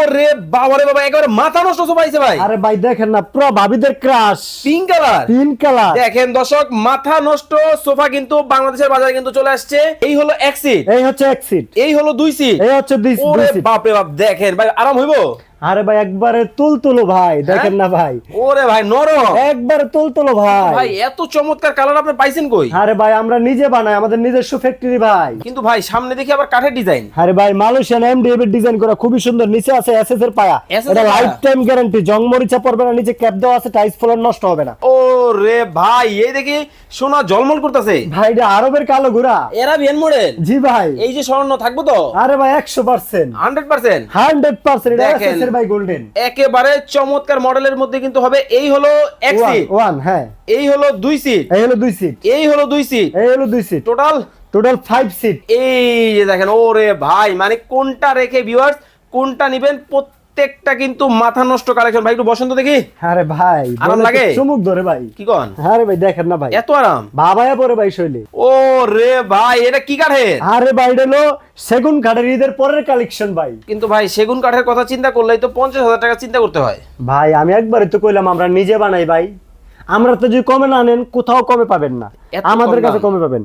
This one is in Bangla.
ওরে বাবা রে বাবা, একেবারে মাথা নষ্ট সোফা আইছে ভাই। আরে ভাই দেখেন না, পুরো ভাবিদের crush, pink colour. Pink colour. দেখেন দর্শক, মাথা নষ্ট সোফা কিন্তু বাংলাদেশের বাজারে কিন্তু চলে আসছে। এই হলো এক সিট, এই হচ্ছে এক সিট, এই হলো দুই সিট, এই হচ্ছে দুই ওরে সিট। বাপ রে বাপ, দেখেন ভাই আরাম হইবো। আরে ভাই একবারে তুলতুলো ভাই, দেখেন না ভাই, ওরে ভাই নরম, একবারে তুলতুলো ভাই। ভাই এত চমৎকার কালার আপনি পাইছেন কই? আরে ভাই আমরা নিজে বানাই, আমাদের নিজস্ব ফ্যাক্টরি ভাই। কিন্তু ভাই সামনে দেখি আবার কাঠের ডিজাইন। আরে ভাই মালয়েশিয়ান এমডিএফ এর ডিজাইন করা, খুবই সুন্দর। নিচে আছে এসএস এর পায়া, SS এর এটা পায়া? লাইফ টাইম গ্যারান্টি, জং মরিচা পড়বে না। নিচে ক্যাপ দেওয়া আছে, টাইলস ফ্লোর নষ্ট হবে না। ও রে ভাই, এই দেখি সোনা ঝলমল করতেছে। ভাই এটা আরবের কালো ঘোড়া। এরা বিএন মডেল। জি ভাই, এই যে স্বর্ণ থাকবো তো আরে ভাই 100%, 100%। 100% এটা দেখেন। এসএস এর ভাই গোল্ডেন একেবারে চমৎকার মডেলের মধ্যে কিন্তু হবে। এই হলো এক সিট, ওয়ান, হ্যাঁ এই হলো দুই সিট, এই হলো দুই সিট, এই হলো দুই সিট, এই হলো দুই সিট, টোটাল টোটাল 5 সিট। এই যে দেখেন। ওরে ভাই, মানে কোনটা রেখে ভিউয়ার্স কোনটা নিবেন, প্রত্যেকটা কিন্তু মাথা নষ্ট কালেকশন। ভাই একটু বসন্ত দেখি। আরে ভাই আরাম বলে তো লাগে? চুমুক ধরে ভাই। কি কন? আরে ভাই দেখেন না ভাই, এত আরাম। বাবায়া পরে ভাই শৈলী। ও রে ভাই, এটা কি কাঠের? আরে ভাই এটা হলো সেগুন কাঠের ঈদের পরের কালেকশন ভাই। কিন্তু ভাই সেগুন কাঠের কথা চিন্তা করলেই তো 50,000 টাকা চিন্তা করতে হয়। ভাই আমি একবারই তো কইলাম আমরা নিজে বানাই ভাই, আমরা তো যদি কমে না নেন কোথাও কমে পাবেন না, এত কম আমাদের কাছে দাম? কমে পাবেন।